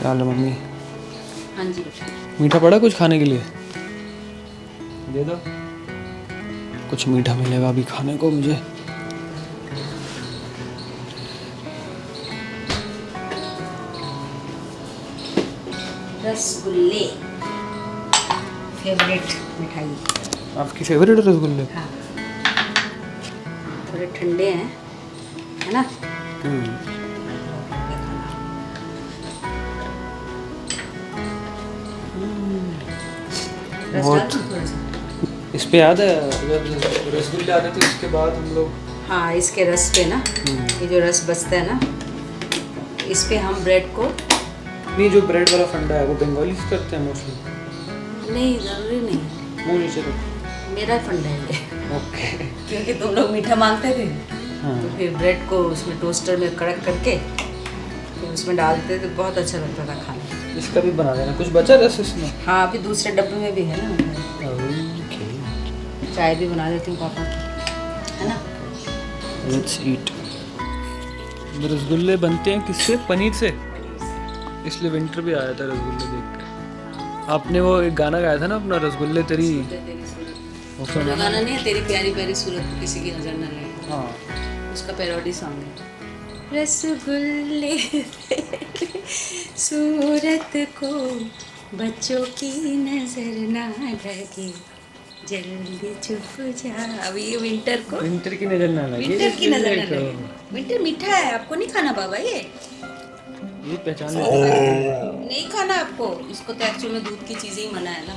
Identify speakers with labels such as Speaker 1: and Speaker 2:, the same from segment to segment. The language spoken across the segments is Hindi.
Speaker 1: क्या हाल है मम्मी?
Speaker 2: हाँ जी।
Speaker 1: मीठा पड़ा कुछ खाने के लिए? दे दो, कुछ मीठा मिलेगा अभी खाने को मुझे।
Speaker 2: रसगुल्ले फेवरेट मिठाई।
Speaker 1: आपकी फेवरेट रसगुल्ले?
Speaker 2: हाँ, थोड़े ठंडे हैं, है ना? रस
Speaker 1: बहुत
Speaker 2: डाल दूँ थोड़ा सा?
Speaker 1: इस पे याद है जब रसगुल्ले आते थे उसके बाद हम लोग
Speaker 2: हाँ, इसके रस पे ना, ये जो रस बचता है ना, इस पे हम ब्रेड को
Speaker 1: नहीं, जो ब्रेड वाला फंडा है वो बंगाली से करते हैं मोस्टली।
Speaker 2: नहीं, ज़रूरी नहीं,
Speaker 1: मुँह नीचे रखो।
Speaker 2: मेरा फंडा है ये।
Speaker 1: ओके।
Speaker 2: क्योंकि तुम लोग मीठा मांगते थे,
Speaker 1: हाँ।
Speaker 2: तो फिर ब्रेड को उसमें टोस्टर में कड़क करके फिर उसमें डालते तो बहुत अच्छा लगता था खाने।
Speaker 1: इसका भी बना देना, कुछ बचा रस इसमें?
Speaker 2: हाँ, अभी दूसरे डब्बे में भी है ना मिठाई।
Speaker 1: ओके,
Speaker 2: चाय भी बना देती हूँ पापा की, है ना?
Speaker 1: Let's eat. रसगुल्ले बनते हैं किससे? पनीर से। इसलिए विंटर भी आया था रसगुल्ले देख के। आपने वो एक गाना गाया था ना अपना, रसगुल्ले तेरी। वो
Speaker 2: वो
Speaker 1: सुना?
Speaker 2: गाना नहीं है, तेरी प्यारी प्यारी सूरत किसी की नजर न लगे,
Speaker 1: हाँ।
Speaker 2: उसका पैरोडी सॉन्ग है। रसगुल्ले सूरत को बच्चों की नजर ना लगे, जल्दी चुप जा। अभी ये विंटर को,
Speaker 1: विंटर की नजर ना लगे।
Speaker 2: विंटर की नजर ना लगे। विंटर मीठा है, आपको नहीं खाना बाबा
Speaker 1: ये पहचान
Speaker 2: नहीं खाना आपको। इसको तो एक्चुअली में दूध की चीजें ही मना है ना,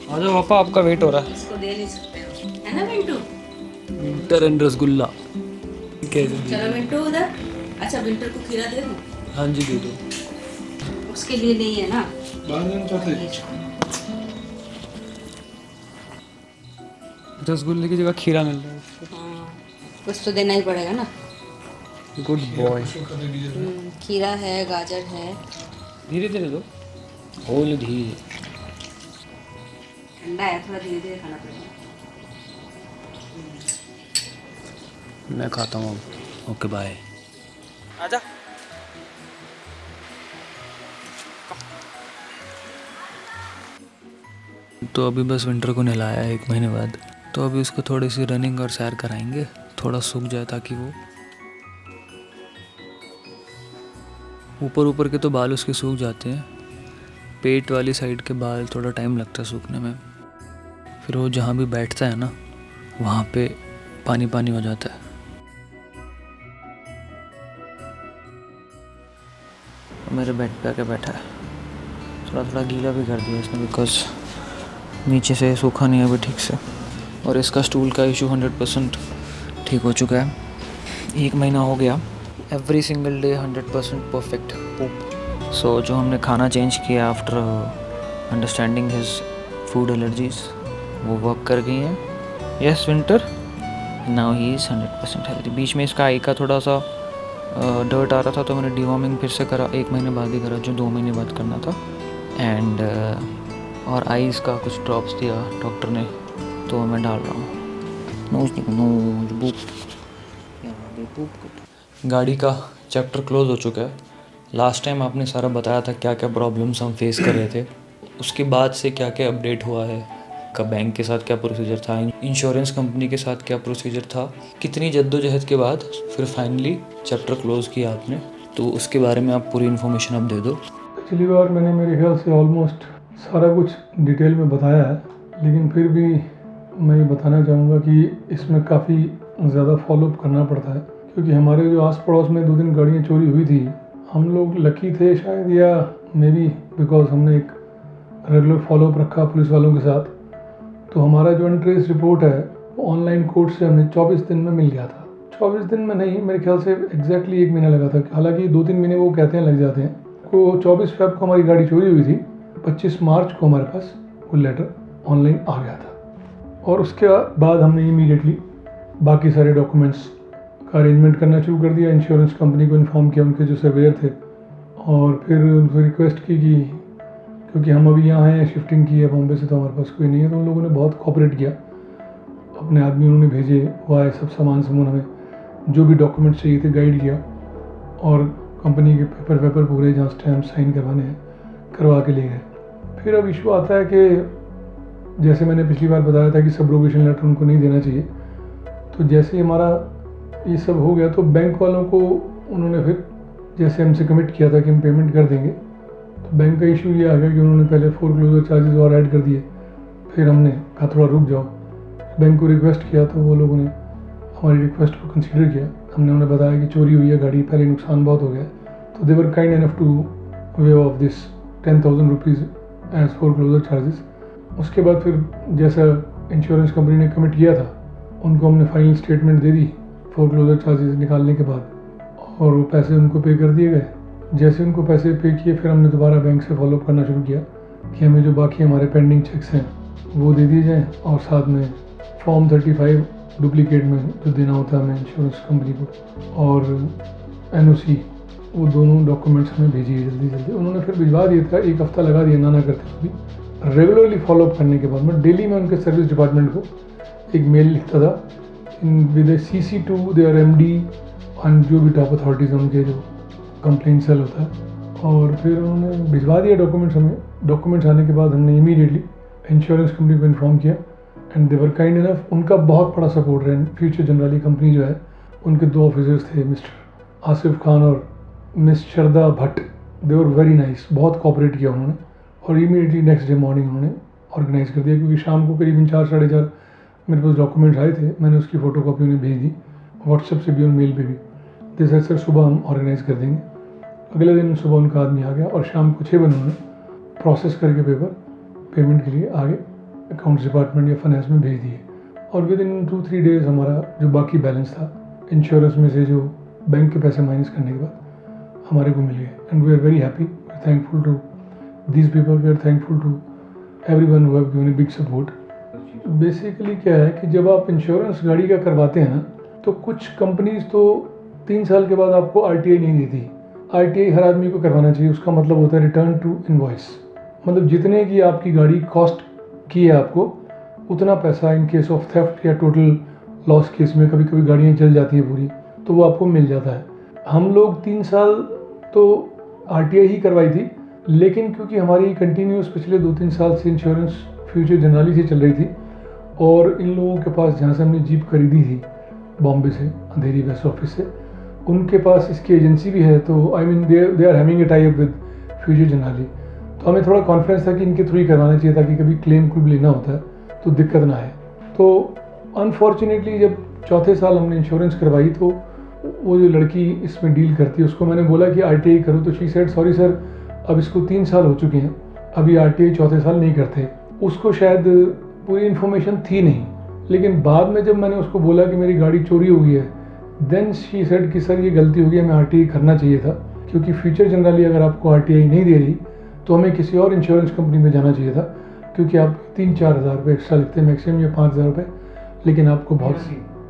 Speaker 1: आ जाओ पापा, आपका वेट हो रहा है।
Speaker 2: इसको दे नहीं सकते हो, है ना मिंटू?
Speaker 1: विंटर एंड रसगुल्ला कैसे?
Speaker 2: चलो मिंटू उधर। अच्छा, विंटर को खीरा दे दूं?
Speaker 1: हाँ जी दे दो।
Speaker 2: उसके लिए नहीं है ना।
Speaker 1: रसगुल्ले की जगह खीरा मिल रहा है।
Speaker 2: हाँ, कुछ तो देना ही पड़ेगा ना।
Speaker 1: Good boy.
Speaker 2: खीरा है, गाजर है।
Speaker 1: धीरे धीरे दो, होल धीरे।
Speaker 2: ठंडा है, थोड़ा धीरे धीरे खाना पड़ेगा।
Speaker 1: मैं खाता हूँ। Okay bye. आजा। तो अभी बस विंटर को नहलाया है 1 महीने बाद, तो अभी उसको थोड़ी सी रनिंग और सैर कराएंगे, थोड़ा सूख जाए ताकि वो ऊपर ऊपर के तो बाल उसके सूख जाते हैं, पेट वाली साइड के बाल थोड़ा टाइम लगता है सूखने में। फिर वो जहाँ भी बैठता है ना वहाँ पे पानी पानी हो जाता है। मेरे बेड पे आके बैठा है, थोड़ा थोड़ा गीला भी कर दिया इसने बिकॉज नीचे से सूखा नहीं है अभी ठीक से। और इसका स्टूल का इशू 100% ठीक हो चुका है। 1 महीना हो गया, every single day 100% perfect poop. So जो हमने खाना चेंज किया after understanding his food allergies, वो वर्क कर गई हैं। Yes winter, now he is 100% healthy. बीच में इसका आई का थोड़ा सा डर्ट आ रहा था, तो मैंने डिवॉर्मिंग फिर से करा, 1 महीने बाद ही करा जो 2 महीने बाद करना था। एंड और आईज़ का कुछ ड्रॉप्स दिया डॉक्टर ने, तो मैं डाल रहा हूँ। नोज बुक, गाड़ी का चैप्टर क्लोज हो चुका है। लास्ट टाइम आपने सारा बताया था क्या क्या प्रॉब्लम्स हम फेस कर रहे थे, उसके बाद से क्या क्या अपडेट हुआ है, का बैंक के साथ क्या प्रोसीजर था, इंश्योरेंस कंपनी के साथ क्या प्रोसीजर था, कितनी जद्दोजहद के बाद फिर फाइनली चैप्टर क्लोज किया आपने, तो उसके बारे में आप पूरी इन्फॉर्मेशन अब दे दो।
Speaker 3: पिछली बार मैंने मेरे ख्याल से ऑलमोस्ट सारा कुछ डिटेल में बताया है, लेकिन फिर भी मैं ये बताना चाहूँगा कि इसमें काफ़ी ज़्यादा फॉलोअप करना पड़ता है, क्योंकि हमारे जो आस पड़ोस में 2 दिन गाड़ियाँ चोरी हुई थी। हम लोग लकी थे शायद, या मे बी बिकॉज हमने एक रेगुलर फॉलोअप रखा पुलिस वालों के साथ, तो हमारा जो अनट्रेस रिपोर्ट है वो ऑनलाइन कोर्ट से हमें 24 दिन में मिल गया था। 24 दिन में नहीं, मेरे ख्याल से एग्जैक्टली 1 महीना लगा था, हालांकि 2-3 महीने वो कहते हैं लग जाते हैं। को 24 फेब को हमारी गाड़ी चोरी हुई थी, 25 मार्च को हमारे पास वो लेटर ऑनलाइन आ गया था, और उसके बाद हमने इमीडिएटली बाकी सारे डॉक्यूमेंट्स का अरेंजमेंट करना शुरू कर दिया। इंश्योरेंस कंपनी को इन्फॉर्म किया, उनके जो सर्वेयर थे, और फिर उनसे रिक्वेस्ट की कि क्योंकि हम अभी यहाँ हैं, शिफ्टिंग की है बॉम्बे से, तो हमारे पास कोई नहीं है, तो उन लोगों ने बहुत कोऑपरेट किया। अपने आदमी उन्होंने भेजे, वो आए, सब सामान हमें जो भी डॉक्यूमेंट्स चाहिए थे गाइड किया, और कंपनी के पेपर वेपर पूरे जहाँ स्टैम्प साइन करवाने हैं करवा के ले गए। फिर अब इशू आता है कि जैसे मैंने पिछली बार बताया था कि सब्रोगेशन लेटर उनको नहीं देना चाहिए, तो जैसे ही हमारा ये सब हो गया तो बैंक वालों को उन्होंने फिर जैसे हमसे कमिट किया था कि हम पेमेंट कर देंगे, तो बैंक का इशू ये आ गया कि उन्होंने पहले फोरक्लोजर चार्जेस और ऐड कर दिए। फिर हमने कहा थोड़ा रुक जाओ, बैंक को रिक्वेस्ट किया तो वो लोगों ने हमारी रिक्वेस्ट को कंसीडर किया। हमने उन्हें बताया कि चोरी हुई है गाड़ी, पहले नुकसान बहुत हो गया, तो they were kind enough to waive off this 10,000 rupees as foreclosure charges. उसके बाद फिर जैसा इंश्योरेंस कंपनी ने कमिट किया था उनको हमने फाइनल स्टेटमेंट दे दी फोरक्लोजर चार्जेस निकालने के बाद, और वो पैसे उनको पे कर दिए गए। जैसे उनको पैसे पे किए फिर हमने दोबारा बैंक से फॉलोअप करना शुरू किया कि हमें जो बाकी हमारे पेंडिंग चेक्स हैं वो दे दिए जाएँ, और साथ में फॉर्म 35 डुप्लीकेट में जो देना होता है हमें इंश्योरेंस कंपनी को, और NOC, वो दोनों डॉक्यूमेंट्स हमें भेजिए जल्दी जल्दी। उन्होंने फिर भिजवा दिया था, एक हफ़्ता लगा दिया ना करते हुए। रेगुलरली फॉलोअप करने के बाद मैं डेली में उनके सर्विस डिपार्टमेंट को एक मेल लिखता था with CC to their MD and जो भी टॉप अथॉरिटीज़ उनके जो कंप्लेन सेल होता है, और फिर उन्होंने भिजवा दिया डॉक्यूमेंट्स हमें। डॉक्यूमेंट्स आने के बाद हमने इमीडिएटली इंश्योरेंस कंपनी को इन्फॉर्म किया and they were kind enough. उनका बहुत बड़ा सपोर्ट रहा। फ्यूचर जनरली कंपनी जो है उनके 2 ऑफिसर्स थे, मिस्टर आसिफ खान और मिस शरदा भट्ट। दे वर वेरी नाइस, बहुत कोऑपरेट किया उन्होंने, और इमीडिएटली नेक्स्ट डे मॉर्निंग उन्होंने ऑर्गेनाइज़ कर दिया, क्योंकि शाम को करीबन 4 साढ़े 4 मेरे पास डॉक्यूमेंट्स आए थे। मैंने उसकी फ़ोटो कॉपी उन्हें भेज दी, व्हाट्सएप से भी और मेल पे भी। जैसे सर सुबह हम ऑर्गेनाइज़ कर देंगे। अगले दिन सुबह उनका आदमी आ गया और शाम को 6 बजे उन्होंने प्रोसेस करके पेपर पेमेंट के लिए आगे अकाउंट्स डिपार्टमेंट या फाइनेंस में भेज दिए, और विद इन 2-3 डेज़ हमारा जो बाकी बैलेंस था इंश्योरेंस में से जो बैंक के पैसे माइनस करने के बाद हमारे को मिल गए। And we are very happy, we are thankful to these people, we are thankful to everyone who have given a big support. Basically क्या है कि जब आप इंश्योरेंस गाड़ी का करवाते हैं ना, तो कुछ कंपनीज तो 3 साल के बाद आपको RTI नहीं देती। RTI हर आदमी को करवाना चाहिए। उसका मतलब होता है रिटर्न टू इनवॉइस, मतलब जितने की आपकी गाड़ी कॉस्ट की है आपको उतना पैसा इन केस ऑफ थेफ्ट या टोटल लॉस केस में, कभी कभी गाड़ियाँ जल जाती है पूरी, तो वो आपको मिल जाता है। हम लोग 3 साल तो RTI ही करवाई थी, लेकिन क्योंकि हमारी कंटिन्यूस पिछले 2-3 साल से इंश्योरेंस फ्यूचर जनरली से चल रही थी, और इन लोगों के पास जहाँ से हमने जीप खरीदी थी बॉम्बे से, अंधेरी वेस्ट ऑफिस से, उनके पास इसकी एजेंसी भी है, तो I mean they are having a tie up with future generally. तो हमें थोड़ा कॉन्फिडेंस था कि इनके थ्रू ही करवाना चाहिए, ताकि कभी क्लेम कुछ लेना होता है तो दिक्कत ना आए। तो अनफॉर्चुनेटली जब 4थे साल हमने इंश्योरेंस करवाई, तो वो जो लड़की इसमें डील करती है उसको मैंने बोला कि RTI करो, तो शी सेड सॉरी सर, अब इसको 3 साल हो चुके हैं, अभी RTI 4थे साल नहीं करते। उसको शायद पूरी इन्फॉर्मेशन थी नहीं, लेकिन बाद में जब मैंने उसको बोला कि मेरी गाड़ी चोरी हो गई है, देन शी सेड कि सर ये गलती हो गई, हमें RTI करना चाहिए था, क्योंकि फ्यूचर जनरली अगर आपको RTI नहीं दे रही तो हमें किसी और इंश्योरेंस कंपनी में जाना चाहिए था, क्योंकि आप 3-4 हज़ार रुपये एक्स्ट्रा लगते हैं मैक्सिमम, या 5 हज़ार रुपये, लेकिन आपको बहुत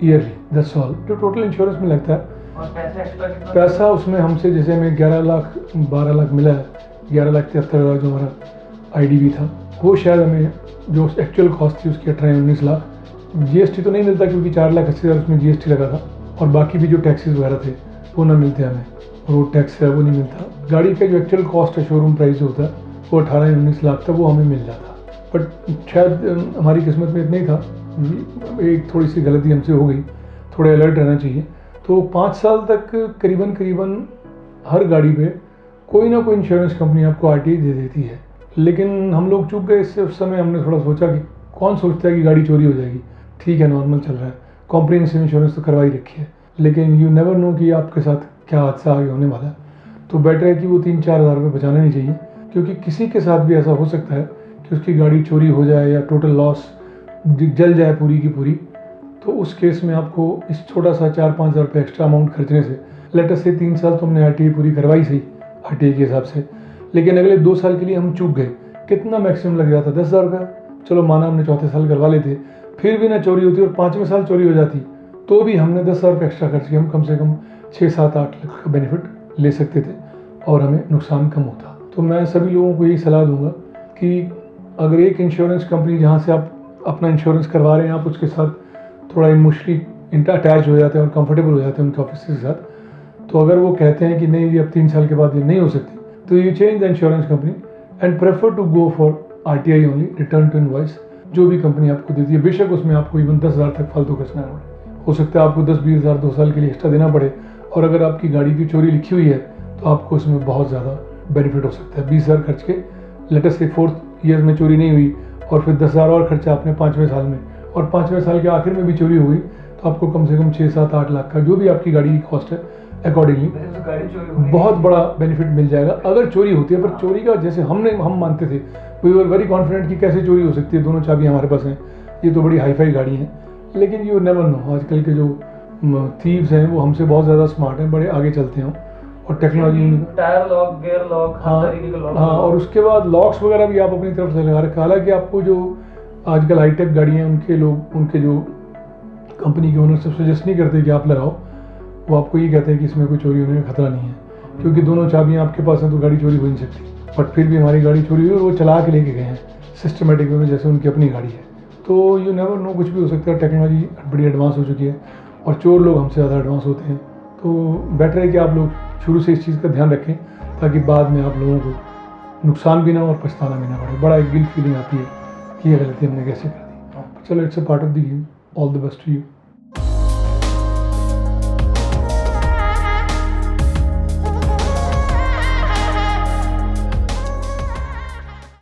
Speaker 3: ईयरली 10 साल जो टोटल इंश्योरेंस में लगता है। और पैसा उसमें हमसे, जैसे हमें 11 लाख 12 लाख मिला है, 11,73,000 जो हमारा IDV था, वो शायद हमें जो एक्चुअल कॉस्ट थी उसकी 18-19 लाख। GST तो नहीं मिलता, क्योंकि 4,80,000 उसमें GST लगा था, और बाकी भी जो टैक्सेस वगैरह थे वो ना मिलते हमें, रोड टैक्स है वो नहीं मिलता। गाड़ी का जो एक्चुअल कॉस्ट है, शोरूम प्राइस जो होता है वो 18-19 लाख था, वो हमें मिल जाता। बट शायद हमारी किस्मत में इतना ही था, एक थोड़ी सी गलती हमसे हो गई, थोड़ा अलर्ट रहना चाहिए। तो 5 साल तक करीबन हर गाड़ी पे कोई ना कोई इंश्योरेंस कंपनी आपको RTI दे देती है, लेकिन हम लोग चूक गए इससे। उस समय हमने थोड़ा सोचा कि कौन सोचता है कि गाड़ी चोरी हो जाएगी, ठीक है नॉर्मल चल रहा है, कॉम्प्रिहेंसिव इंश्योरेंस तो करवा ही रखी है, लेकिन यू नेवर नो कि आपके साथ क्या हादसा आगे होने वाला है। तो बेटर है कि वो 3-4 हज़ार रुपये बचाना नहीं चाहिए, क्योंकि किसी के साथ भी ऐसा हो सकता है कि उसकी गाड़ी चोरी हो जाए या टोटल लॉस जल जाए पूरी की पूरी। तो उस केस में आपको इस छोटा सा 4-5 हज़ार रुपये एक्स्ट्रा अमाउंट खर्चने से, लेटर से 3 साल तो हमने RTI पूरी करवाई सही RTI के हिसाब से, लेकिन अगले 2 साल के लिए हम चूक गए। कितना मैक्सिमम लग जाता, 10,000 रुपये। चलो माना हमने 4थे साल करवा लेते, फिर भी ना चोरी होती और 5वें साल चोरी हो जाती, तो भी हमने 10,000 रुपये एक्स्ट्रा खर्च किया, हम कम से कम 6-7-8 लाख का बेनिफिट ले सकते थे और हमें नुकसान कम होता। तो मैं सभी लोगों को यही सलाह दूंगा कि अगर एक इंश्योरेंस कंपनी जहाँ से आप अपना इंश्योरेंस करवा रहे हैं, आप उसके साथ थोड़ा इमोशनली अटैच हो जाते हैं और कंफर्टेबल हो जाते हैं उनके ऑफिस के साथ, तो अगर वो कहते हैं कि नहीं ये अब 3 साल के बाद ये नहीं हो सकती, तो you change the insurance company and prefer to go for RTI only, return to invoice, जो भी कंपनी आपको देती है। बेशक उसमें आपको इवन 10,000 तक फालतू खर्चना पड़े, हो सकता है आपको 10-20 हज़ार 2 साल के लिए एक्स्ट्रा देना पड़े, और अगर आपकी गाड़ी की चोरी लिखी हुई है तो आपको उसमें बहुत ज़्यादा बेनिफिट हो सकता है। 20,000 खर्च के लेटेस्ट से 4th ईयर में चोरी नहीं हुई, और फिर 10,000 और खर्चा आपने 5वें साल में, और 5वें साल के आखिर में भी चोरी हुई, तो आपको कम से कम 6-7-8 लाख का जो भी आपकी गाड़ी की कॉस्ट है अकॉर्डिंगली बहुत बड़ा बेनिफिट मिल जाएगा अगर चोरी होती है। पर चोरी का जैसे हम मानते थे, वी वर वेरी कॉन्फिडेंट कि कैसे चोरी हो सकती है, दोनों चाबी हमारे पास हैं, ये तो बड़ी हाई फाई गाड़ी है। लेकिन यू नेवर नो, आजकल के जो थीव्स हैं वो हमसे बहुत ज़्यादा स्मार्ट हैं, बड़े आगे चलते हैं, और technology,
Speaker 4: tyre lock, gear lock,
Speaker 3: हाँ, और उसके बाद लॉक्स वगैरह भी आप अपनी तरफ से लगा रखे। हालांकि आपको जो आजकल हाईटेक गाड़ियाँ उनके जो कंपनी के ओनर सब सजेस्ट नहीं करते कि आप लगाओ, वो आपको ये कहते हैं कि इसमें कोई चोरी होने का खतरा नहीं है, क्योंकि दोनों चाबियाँ आपके पास हैं तो गाड़ी चोरी हो नहीं सकती। बट फिर भी हमारी गाड़ी चोरी हुई और वो चला के लेके गए हैं सिस्टमेटिक वे में, जैसे उनकी अपनी गाड़ी है। तो यू नेवर नो, कुछ भी हो सकता है। टेक्नोलॉजी बड़ी एडवांस हो चुकी है और चोर लोग हमसे ज़्यादा एडवांस होते हैं, तो बेटर है कि आप लोग शुरू से इस चीज़ का ध्यान रखें, ताकि बाद में आप लोगों को नुकसान भी ना हो और पछताना भी ना पड़े। बड़ा एक गिल्ट फीलिंग आती है कि ये गलती हमने कैसे कर दी। चलो, it's a part of the game. All the best to you.